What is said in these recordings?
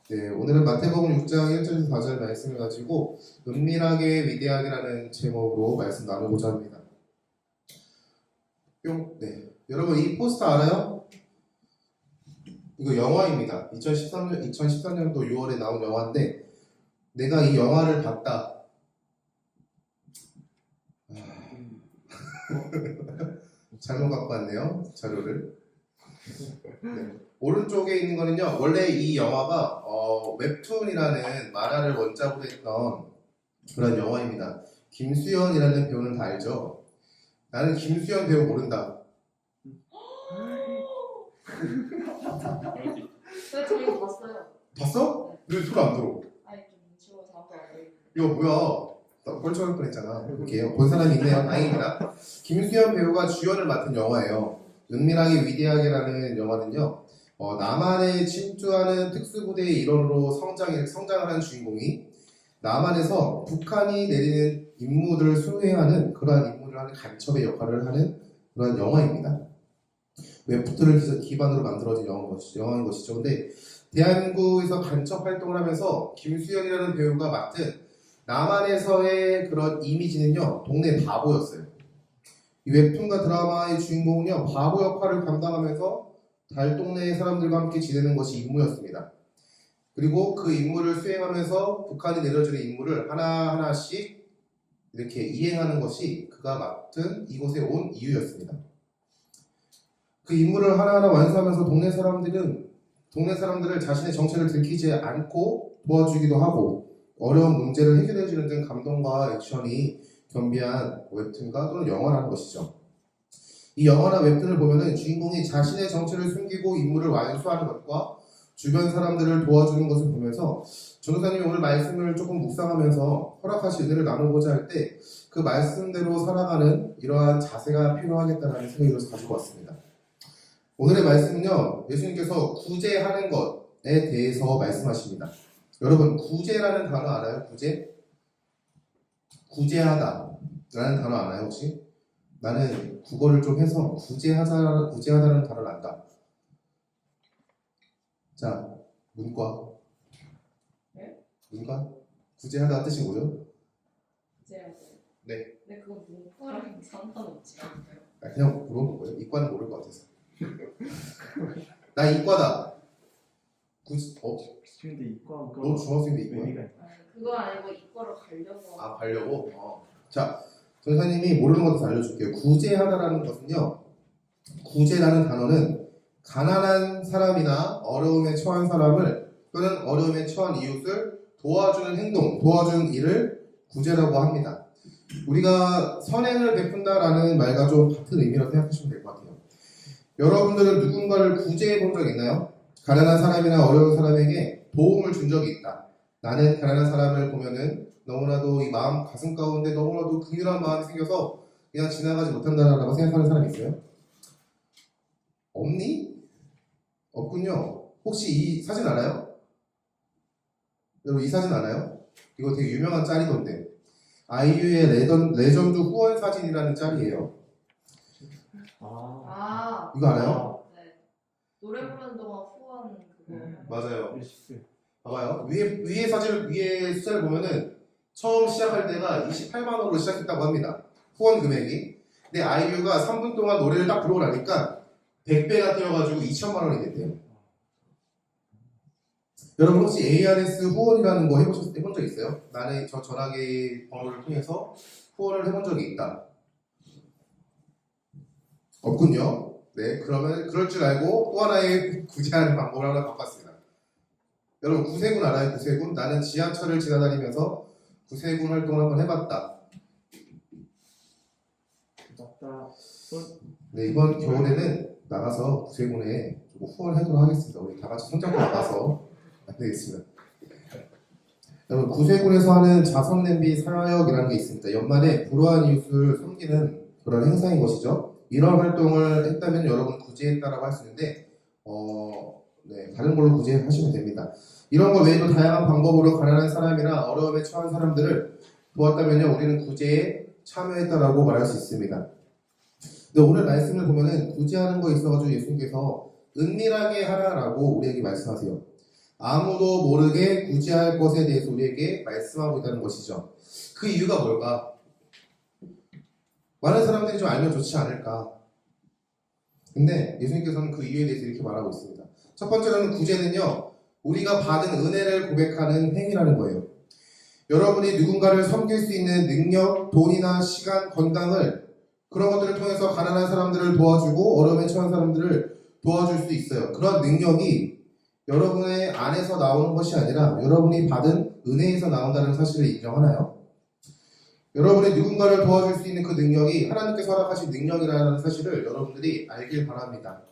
네, 오늘은 마태복음 6장 1절에서 4절 말씀을 가지고 은밀하게 위대하게라는 제목으로 말씀 나누고자 합니다. 네, 여러분 이 포스터 알아요? 이거 영화입니다. 2013년도 6월에 나온 영화인데 내가 이 영화를 봤다. 잘못 갖고 왔네요, 자료를. 네. 오른쪽에 있는 거는요, 원래 이 영화가 웹툰이라는 만화를 원작으로 했던 그런 영화입니다. 김수현이라는 배우는 다 알죠? 나는 김수현 배우 모른다. 저 이거 봤어요. 봤어? 왜 소리 안 들어? 아니 좀 눈치가 잘안 보여요. 이거 뭐야? 나 꼴찌할 뻔했잖아. 이렇게 본 사람이 있네요. 다행입니다. 김수현 배우가 주연을 맡은 영화예요. 은밀하게 위대하게라는 영화는요, 남한에 침투하는 특수부대의 일원으로 성장을 한 주인공이 남한에서 북한이 내리는 임무들을 수행하는 그러한 임무를 하는 간첩의 역할을 하는 그러한 영화입니다. 웹툰을 기반으로 만들어진 영화인 것이죠. 근데 대한민국에서 간첩 활동을 하면서 김수현이라는 배우가 맡은 남한에서의 그런 이미지는요, 동네 바보였어요. 이 웹툰과 드라마의 주인공은요, 바보 역할을 감당하면서 달동네의 사람들과 함께 지내는 것이 임무였습니다. 그리고 그 임무를 수행하면서 북한이 내려주는 임무를 하나하나씩 이렇게 이행하는 것이 그가 맡은 이곳에 온 이유였습니다. 그 임무를 하나하나 완수하면서 동네 사람들을 자신의 정체를 들키지 않고 도와주기도 하고 어려운 문제를 해결해주는 등 감동과 액션이 겸비한 웹툰과 또는 영화라는 것이죠. 이 영화나 웹툰을 보면은 주인공이 자신의 정체를 숨기고 임무를 완수하는 것과 주변 사람들을 도와주는 것을 보면서 전도사님이 오늘 말씀을 조금 묵상하면서 허락하신 은혜를 나누고자 할 때 그 말씀대로 살아가는 이러한 자세가 필요하겠다는 생각이 들어서 가지고 왔습니다. 오늘의 말씀은요, 예수님께서 구제하는 것에 대해서 말씀하십니다. 여러분, 구제라는 단어 알아요? 구제? 구제하다 라는 단어 알아요, 혹시? 나는 국어를 좀 해서 구제하다라는 단어를 안다. 자, 문과. 네? 문과? 구제하다 뜻이 뭐죠? 구제하다. 네. 근데 그건 문과랑 상관없지 않나요? 그냥 물어본 거예요. 이과는 모를 것 같아서. 나 이과다. 근데 이과 너 중학생인데 이과야? 의미가 있나? 그거 아니고 이과로 가려고. 아, 가려고? 자, 전사님이 모르는 것도 알려줄게요. 구제하다라는 것은요, 구제라는 단어는 가난한 사람이나 어려움에 처한 사람을 또는 어려움에 처한 이웃을 도와주는 행동, 도와주는 일을 구제라고 합니다. 우리가 선행을 베푼다라는 말과 좀 같은 의미라고 생각하시면 될 것 같아요. 여러분들은 누군가를 구제해 본 적 있나요? 가난한 사람이나 어려운 사람에게 도움을 준 적이 있다. 나는 가난한 사람을 보면은 너무나도 이 마음 가슴 가운데 너무나도 긍휼한 마음이 생겨서 그냥 지나가지 못한다라고 생각하는 사람이 있어요? 없니? 없군요. 혹시 이 사진 알아요? 여러분 이 사진 알아요? 이거 되게 유명한 짤이던데 아이유의 레전드 후원 사진이라는 짤이에요. 이거 알아요? 네. 노래 부르는 동안 후원 그거. 맞아요. 봐봐요. 위에 숫자를 보면은 처음 시작할 때가 28만 원으로 시작했다고 합니다. 후원 금액이. 근데 아이유가 3분 동안 노래를 딱 부르고 나니까 100배가 뛰어가지고 2천만 원이 됐대요. 여러분 혹시 ARS 후원이라는 거 해본 적 있어요? 나는 저 전화기 번호를 통해서 후원을 해본 적이 있다. 없군요. 네, 그러면 그럴 줄 알고 또 하나의 구제하는 방법을 하나 바꿨습니다. 여러분 구세군 알아요? 구세군? 나는 지하철을 지나다니면서 구세군 활동을 한번 해봤다. 네, 이번 겨울에는 나가서 구세군에 후원하도록 하겠습니다. 우리 다 같이 손잡고 나가서 안 되겠습니다. 여러분 구세군에서 하는 자선냄비 사역이라는 게 있습니다. 연말에 불우한 이웃을 섬기는 그런 행사인 것이죠. 이런 활동을 했다면 여러분 구제했다라고 할 수 있는데 네, 다른 걸로 구제하시면 됩니다. 이런 것 외에도 다양한 방법으로 가난한 사람이나 어려움에 처한 사람들을 도왔다면요 우리는 구제에 참여했다라고 말할 수 있습니다. 근데 오늘 말씀을 보면은 구제하는 거에 있어가지고 예수님께서 은밀하게 하라라고 우리에게 말씀하세요. 아무도 모르게 구제할 것에 대해서 우리에게 말씀하고 있다는 것이죠. 그 이유가 뭘까? 많은 사람들이 좀 알면 좋지 않을까? 근데 예수님께서는 그 이유에 대해서 이렇게 말하고 있습니다. 첫 번째로는 구제는요, 우리가 받은 은혜를 고백하는 행위라는 거예요. 여러분이 누군가를 섬길 수 있는 능력, 돈이나 시간, 건강을 그런 것들을 통해서 가난한 사람들을 도와주고 어려움에 처한 사람들을 도와줄 수 있어요. 그런 능력이 여러분의 안에서 나오는 것이 아니라 여러분이 받은 은혜에서 나온다는 사실을 인정하나요? 여러분이 누군가를 도와줄 수 있는 그 능력이 하나님께서 허락하신 능력이라는 사실을 여러분들이 알길 바랍니다.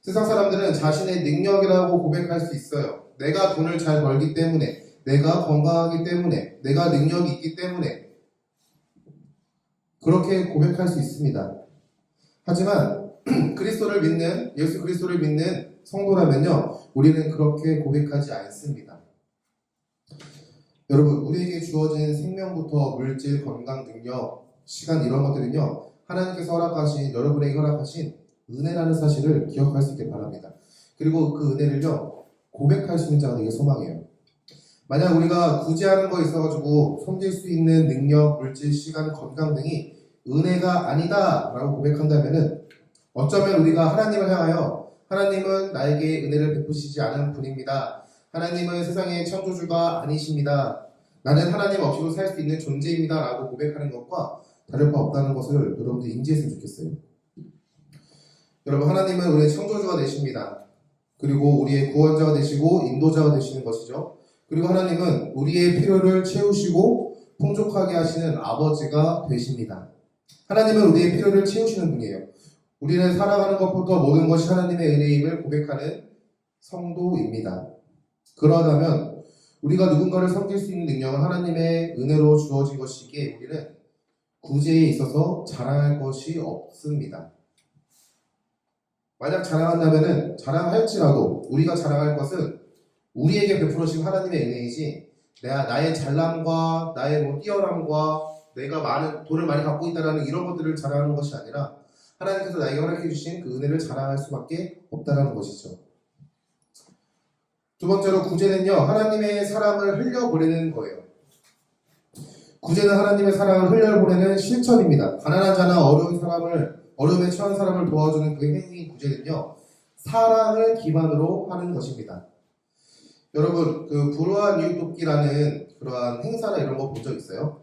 세상 사람들은 자신의 능력이라고 고백할 수 있어요. 내가 돈을 잘 벌기 때문에, 내가 건강하기 때문에, 내가 능력이 있기 때문에 그렇게 고백할 수 있습니다. 하지만 그리스도를 믿는, 예수 그리스도를 믿는 성도라면요, 우리는 그렇게 고백하지 않습니다. 여러분, 우리에게 주어진 생명부터 물질, 건강, 능력, 시간 이런 것들은요, 하나님께서 허락하신, 여러분에게 허락하신 은혜라는 사실을 기억할 수 있길 바랍니다. 그리고 그 은혜를요, 고백할 수 있는 자가 되길 소망해요. 만약 우리가 구제하는 거에 있어가지고 섬길 수 있는 능력, 물질, 시간, 건강 등이 은혜가 아니다 라고 고백한다면은 어쩌면 우리가 하나님을 향하여 하나님은 나에게 은혜를 베푸시지 않은 분입니다. 하나님은 세상의 창조주가 아니십니다. 나는 하나님 없이도 살 수 있는 존재입니다 라고 고백하는 것과 다를 바 없다는 것을 여러분들이 인지했으면 좋겠어요. 여러분, 하나님은 우리의 창조주가 되십니다. 그리고 우리의 구원자가 되시고 인도자가 되시는 것이죠. 그리고 하나님은 우리의 필요를 채우시고 풍족하게 하시는 아버지가 되십니다. 하나님은 우리의 필요를 채우시는 분이에요. 우리는 살아가는 것부터 모든 것이 하나님의 은혜임을 고백하는 성도입니다. 그러다면 우리가 누군가를 섬길 수 있는 능력은 하나님의 은혜로 주어진 것이기에 우리는 구제에 있어서 자랑할 것이 없습니다. 만약 자랑한다면은 자랑할지라도 우리가 자랑할 것은 우리에게 베풀어진 하나님의 은혜이지 나의 잘남과 나의 뛰어남과 내가 많은 돈을 많이 갖고 있다는 이런 것들을 자랑하는 것이 아니라 하나님께서 나에게 허락해 주신 그 은혜를 자랑할 수밖에 없다는 것이죠. 두 번째로 구제는요, 하나님의 사랑을 흘려보내는 거예요. 구제는 하나님의 사랑을 흘려보내는 실천입니다. 가난한 자나 어려움에 처한 사람을 도와주는 그 행위 구제는요, 사랑을 기반으로 하는 것입니다. 여러분, 그 불우한 이웃 돕기라는 그러한 행사나 이런 거 본 적 있어요?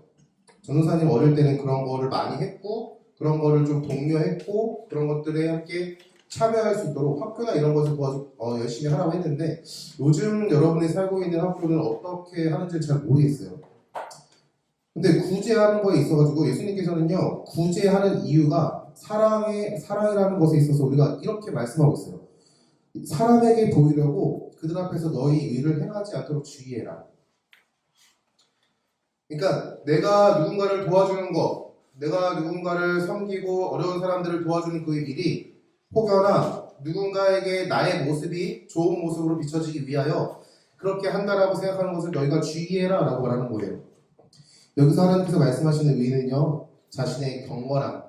전도사님 어릴 때는 그런 거를 많이 했고, 그런 거를 좀 독려했고, 그런 것들에 함께 참여할 수 있도록 학교나 이런 것을 열심히 하라고 했는데, 요즘 여러분이 살고 있는 학교는 어떻게 하는지 잘 모르겠어요. 근데 구제하는 거에 있어가지고 예수님께서는요, 구제하는 이유가 사랑이라는 것에 있어서 우리가 이렇게 말씀하고 있어요. 사람에게 보이려고 그들 앞에서 너희 의를 행하지 않도록 주의해라. 그러니까 내가 누군가를 도와주는 것, 내가 누군가를 섬기고 어려운 사람들을 도와주는 그 일이 혹여나 누군가에게 나의 모습이 좋은 모습으로 비춰지기 위하여 그렇게 한다라고 생각하는 것을 너희가 주의해라 라고 말하는 거예요. 여기서 하나님께서 말씀하시는 의는요, 자신의 경건함,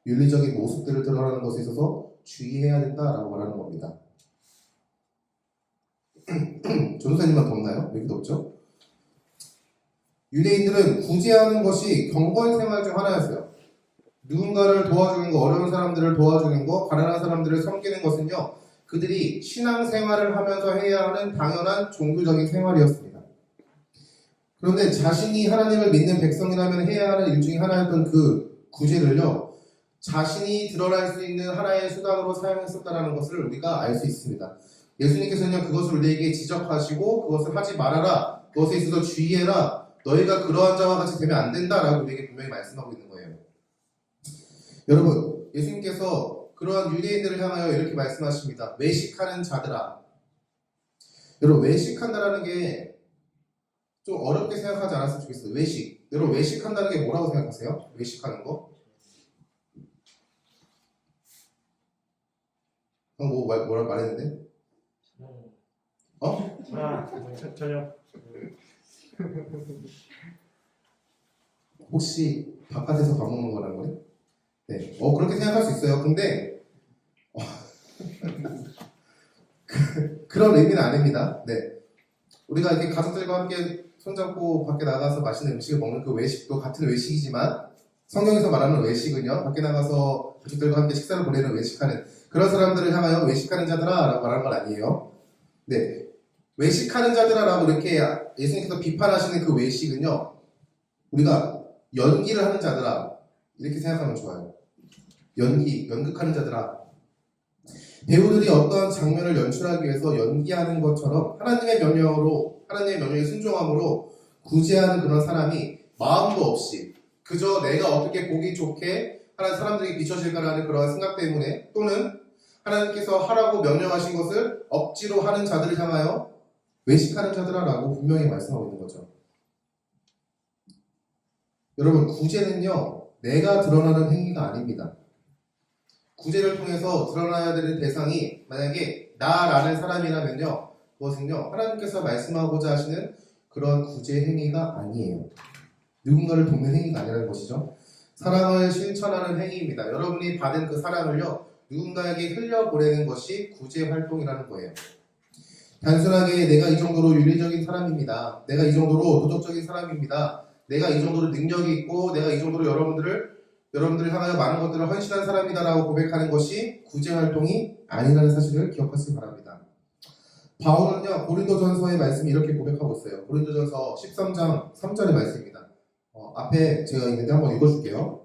윤리적인 모습들을 드러나는 것에 있어서 주의해야 된다라고 말하는 겁니다. 전도사님만 덥나요? 왜 이렇게 덥죠? 유대인들은 구제하는 것이 경건 생활 중 하나였어요. 누군가를 도와주는 거, 어려운 사람들을 도와주는 거, 가난한 사람들을 섬기는 것은요, 그들이 신앙생활을 하면서 해야 하는 당연한 종교적인 생활이었습니다. 그런데 자신이 하나님을 믿는 백성이라면 해야 하는 일 중에 하나였던 그 구제를요, 자신이 드러날 수 있는 하나의 수단으로 사용했었다는 것을 우리가 알 수 있습니다. 예수님께서는 그것을 우리에게 지적하시고 그것을 하지 말아라, 그것에 있어서 주의해라, 너희가 그러한 자와 같이 되면 안 된다라고 우리에게 분명히 말씀하고 있는 거예요. 여러분, 예수님께서 그러한 유대인들을 향하여 이렇게 말씀하십니다. 외식하는 자들아. 여러분, 외식한다라는 게 좀 어렵게 생각하지 않았으면 좋겠어요. 외식. 여러분, 외식한다는 게 뭐라고 생각하세요? 외식하는 거? 뭐라 말했는데? 저녁. 혹시 바깥에서 밥 먹는 거라는 거예요? 네. 그렇게 생각할 수 있어요. 근데 그런 의미는 아닙니다. 네. 우리가 이렇게 가족들과 함께 손잡고 밖에 나가서 맛있는 음식을 먹는 그 외식도 같은 외식이지만 성경에서 말하는 외식은요, 밖에 나가서 가족들과 함께 식사를 보내는 외식하는 그런 사람들을 향하여 외식하는 자들아 라고 말하는 건 아니에요. 네, 외식하는 자들아 라고 이렇게 예수님께서 비판하시는 그 외식은요, 우리가 연기를 하는 자들아 이렇게 생각하면 좋아요. 연극하는 자들아. 배우들이 어떤 장면을 연출하기 위해서 연기하는 것처럼 하나님의 명령에 순종함으로 구제하는 그런 사람이 마음도 없이 그저 내가 어떻게 보기 좋게 하나님 사람들에게 비춰질까라는 그런 생각 때문에 또는 하나님께서 하라고 명령하신 것을 억지로 하는 자들을 향하여 외식하는 자들아라고 분명히 말씀하고 있는 거죠. 여러분, 구제는요, 내가 드러나는 행위가 아닙니다. 구제를 통해서 드러나야 되는 대상이 만약에 나라는 사람이라면요, 그것은요, 하나님께서 말씀하고자 하시는 그런 구제 행위가 아니에요. 누군가를 돕는 행위가 아니라는 것이죠. 사랑을 실천하는 행위입니다. 여러분이 받은 그 사랑을요, 누군가에게 흘려보내는 것이 구제 활동이라는 거예요. 단순하게 내가 이 정도로 윤리적인 사람입니다. 내가 이 정도로 도덕적인 사람입니다. 내가 이 정도로 능력이 있고 내가 이 정도로 여러분들을 향하여 많은 것들을 헌신한 사람이다라고 고백하는 것이 구제 활동이 아니라는 사실을 기억하시기 바랍니다. 바울은요, 고린도전서의 말씀이 이렇게 고백하고 있어요. 고린도전서 13장 3절의 말씀입니다. 앞에 제가 있는데 한번 읽어줄게요.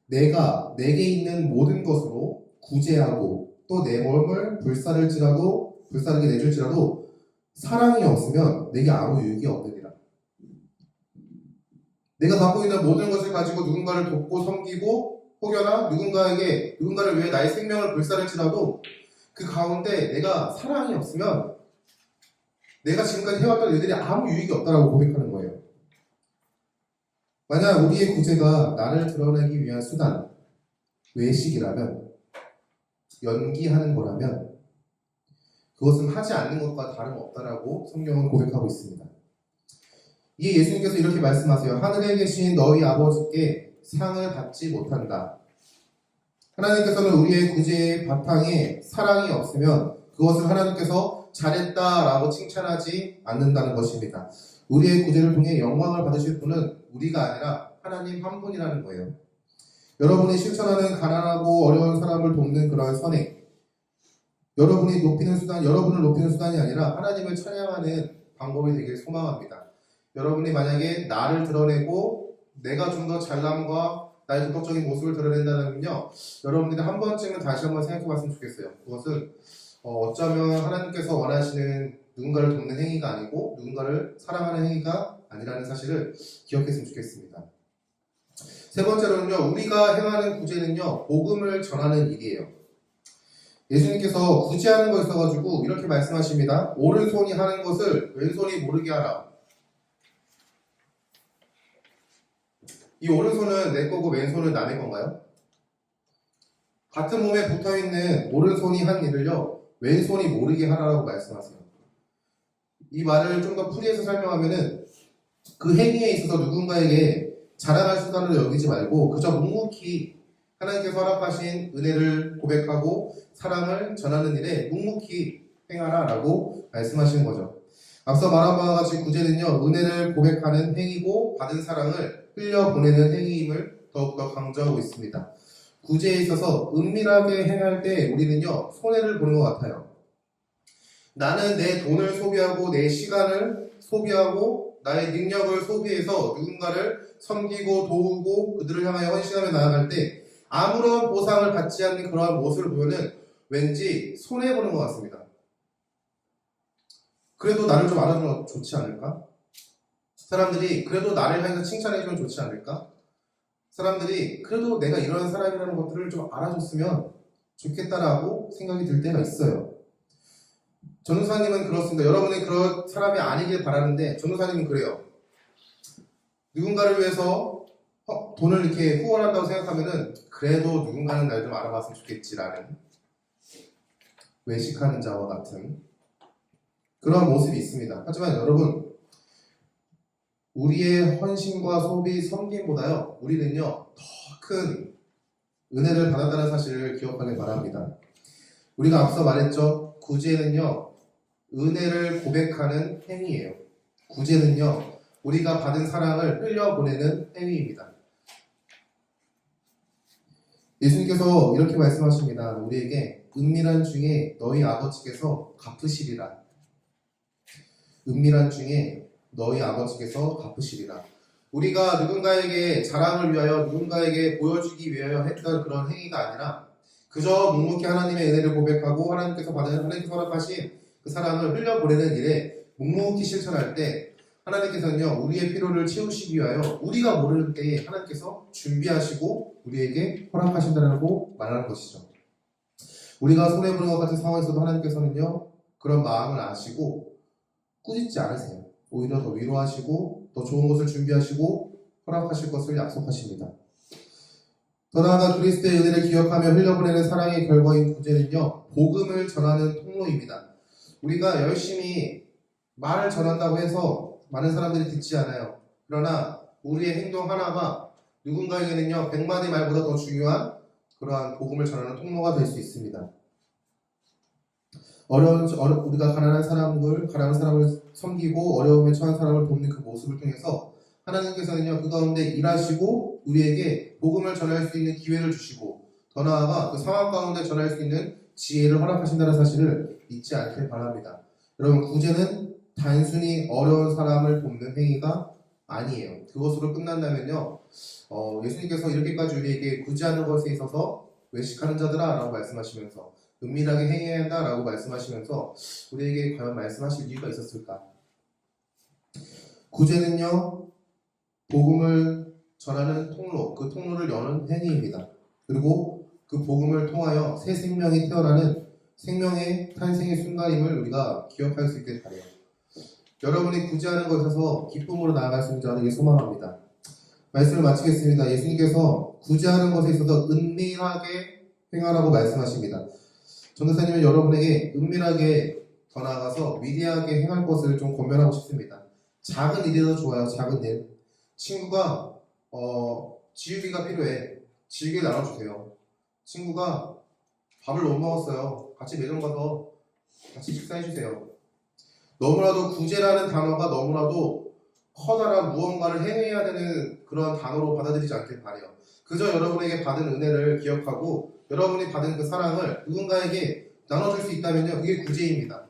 내가 내게 있는 모든 것으로 구제하고 또 내 몸을 불사르게 내줄지라도 사랑이 없으면 내게 아무 유익이 없느니라. 내가 갖고 있는 모든 것을 가지고 누군가를 돕고 섬기고 혹여나 누군가를 위해 나의 생명을 불사를지라도 그 가운데 내가 사랑이 없으면 내가 지금까지 해왔던 일들이 아무 유익이 없다라고 고백하는 거예요. 만약 우리의 구제가 나를 드러내기 위한 수단, 외식이라면, 연기하는 거라면 그것은 하지 않는 것과 다름없다라고 성경은 고백하고 있습니다. 이에 예수님께서 이렇게 말씀하세요. 하늘에 계신 너희 아버지께 상을 받지 못한다. 하나님께서는 우리의 구제의 바탕에 사랑이 없으면 그것을 하나님께서 잘했다라고 칭찬하지 않는다는 것입니다. 우리의 구제를 통해 영광을 받으실 분은 우리가 아니라 하나님 한 분이라는 거예요. 여러분이 실천하는 가난하고 어려운 사람을 돕는 그런 선행, 여러분을 높이는 수단이 아니라 하나님을 찬양하는 방법이 되길 소망합니다. 여러분이 만약에 나를 드러내고 내가 좀 더 잘남과 나의 도덕적인 모습을 드러낸다면요, 여러분들이 한 번쯤은 다시 한번 생각해 봤으면 좋겠어요. 그것은 어쩌면 하나님께서 원하시는 누군가를 돕는 행위가 아니고 누군가를 사랑하는 행위가 아니라는 사실을 기억했으면 좋겠습니다. 세 번째로는요, 우리가 행하는 구제는요, 복음을 전하는 일이에요. 예수님께서 구제하는 거 있어가지고 이렇게 말씀하십니다. 오른손이 하는 것을 왼손이 모르게 하라. 이 오른손은 내 거고 왼손은 남의 건가요? 같은 몸에 붙어있는 오른손이 한 일을요, 왼손이 모르게 하라고 말씀하세요. 이 말을 좀 더 풀이해서 설명하면은 그 행위에 있어서 누군가에게 자랑할 수단으로 여기지 말고 그저 묵묵히 하나님께서 허락하신 은혜를 고백하고 사랑을 전하는 일에 묵묵히 행하라라고 말씀하시는 거죠. 앞서 말한 바와 같이 구제는요, 은혜를 고백하는 행위고 받은 사랑을 흘려보내는 행위임을 더욱더 강조하고 있습니다. 구제에 있어서 은밀하게 행할 때 우리는요, 손해를 보는 것 같아요. 나는 내 돈을 소비하고 내 시간을 소비하고 나의 능력을 소비해서 누군가를 섬기고 도우고 그들을 향하여 헌신하며 나아갈 때 아무런 보상을 받지 않는 그러한 모습을 보면은 왠지 손해보는 것 같습니다. 그래도 나를 좀 알아주면 좋지 않을까? 사람들이 그래도 나를 향해서 칭찬해주면 좋지 않을까? 사람들이 그래도 내가 이런 사람이라는 것들을 좀 알아줬으면 좋겠다라고 생각이 들 때가 있어요. 전우사님은 그렇습니다. 여러분이 그런 사람이 아니길 바라는데 전우사님은 그래요. 누군가를 위해서 돈을 이렇게 후원한다고 생각하면은 그래도 누군가는 날 좀 알아봤으면 좋겠지라는 외식하는 자와 같은 그런 모습이 있습니다. 하지만 여러분, 우리의 헌신과 소비, 섬김보다요, 우리는요, 더 큰 은혜를 받았다는 사실을 기억하길 바랍니다. 우리가 앞서 말했죠. 구제는요, 은혜를 고백하는 행위예요. 구제는요, 우리가 받은 사랑을 흘려보내는 행위입니다. 예수님께서 이렇게 말씀하십니다. 우리에게 은밀한 중에 너희 아버지께서 갚으시리라. 은밀한 중에 너희 아버지께서 갚으시리라. 우리가 누군가에게 자랑을 위하여 누군가에게 보여주기 위하여 했던 그런 행위가 아니라 그저 묵묵히 하나님의 은혜를 고백하고 하나님께서 허락하신 그 사랑을 흘려보내는 일에 묵묵히 실천할 때 하나님께서는요, 우리의 필요를 채우시기 위하여 우리가 모르는 때에 하나님께서 준비하시고 우리에게 허락하신다고 말하는 것이죠. 우리가 손해보는 것 같은 상황에서도 하나님께서는요, 그런 마음을 아시고 꾸짖지 않으세요. 오히려 더 위로하시고 더 좋은 것을 준비하시고 허락하실 것을 약속하십니다. 더 나아가 그리스도의 은혜를 기억하며 흘려보내는 사랑의 결과인 구제는요, 복음을 전하는 통로입니다. 우리가 열심히 말을 전한다고 해서 많은 사람들이 듣지 않아요. 그러나 우리의 행동 하나가 누군가에게는요, 100마디 말보다 더 중요한 그러한 복음을 전하는 통로가 될 수 있습니다. 우리가 가난한 사람을 섬기고 어려움에 처한 사람을 돕는 그 모습을 통해서 하나님께서는요, 그 가운데 일하시고 우리에게 복음을 전할 수 있는 기회를 주시고 더 나아가 그 상황 가운데 전할 수 있는 지혜를 허락하신다는 사실을 잊지 않길 바랍니다. 여러분, 구제는 단순히 어려운 사람을 돕는 행위가 아니에요. 그것으로 끝난다면요, 예수님께서 이렇게까지 우리에게 구제하는 것에 있어서 외식하는 자들아 라고 말씀하시면서 은밀하게 행해야 한다 라고 말씀하시면서 우리에게 과연 말씀하실 이유가 있었을까? 구제는요, 복음을 전하는 통로, 그 통로를 여는 행위입니다. 그리고 그 복음을 통하여 새 생명이 태어나는 생명의 탄생의 순간임을 우리가 기억할 수 있길 바라요. 여러분이 구제하는 것에서 기쁨으로 나아갈 수 있는 줄 알기 소망합니다. 말씀을 마치겠습니다. 예수님께서 구제하는 것에 있어서 은밀하게 행하라고 말씀하십니다. 전도사님은 여러분에게 은밀하게 더 나아가서 위대하게 행할 것을 좀 권면하고 싶습니다. 작은 일이라도 좋아요. 작은 일. 친구가 지우개가 필요해. 지우개 나눠주세요. 친구가 밥을 못 먹었어요. 같이 매점 가서 같이 식사해주세요. 너무나도 구제라는 단어가 너무나도 커다란 무언가를 행해야 되는 그런 단어로 받아들이지 않길 바라요. 그저 여러분에게 받은 은혜를 기억하고 여러분이 받은 그 사랑을 누군가에게 나눠줄 수 있다면요, 그게 구제입니다.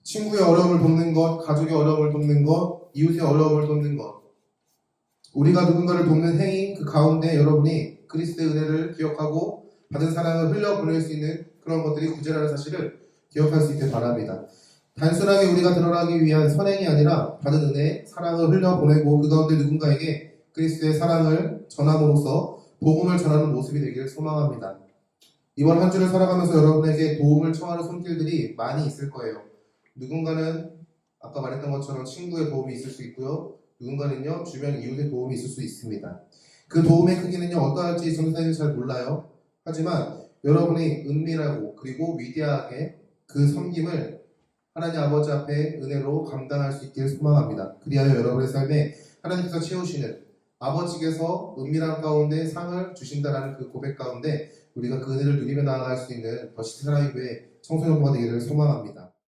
친구의 어려움을 돕는 것, 가족의 어려움을 돕는 것, 이웃의 어려움을 돕는 것, 우리가 누군가를 돕는 행위 그 가운데 여러분이 그리스도의 은혜를 기억하고 받은 사랑을 흘려보낼 수 있는 그런 것들이 구제라는 사실을 기억할 수 있길 바랍니다. 단순하게 우리가 드러나기 위한 선행이 아니라 받은 은혜, 사랑을 흘려보내고 그 가운데 누군가에게 그리스도의 사랑을 전함으로써 복음을 전하는 모습이 되기를 소망합니다. 이번 한 주를 살아가면서 여러분에게 도움을 청하는 손길들이 많이 있을 거예요. 누군가는 아까 말했던 것처럼 친구의 도움이 있을 수 있고요. 누군가는요, 주변 이웃의 도움이 있을 수 있습니다. 그 도움의 크기는요, 어떠할지 전도사님은 잘 몰라요. 하지만 여러분이 은밀하고 그리고 위대하게 그 섬김을 하나님 아버지 앞에 은혜로 감당할 수 있기를 소망합니다. 그리하여 여러분의 삶에 하나님께서 채우시는 아버지께서 은밀한 가운데 상을 주신다라는 그 고백 가운데 우리가 그 은혜를 누리며 나아갈 수 있는 더시티 사랑의 교회 청소년부가 되기를 소망합니다.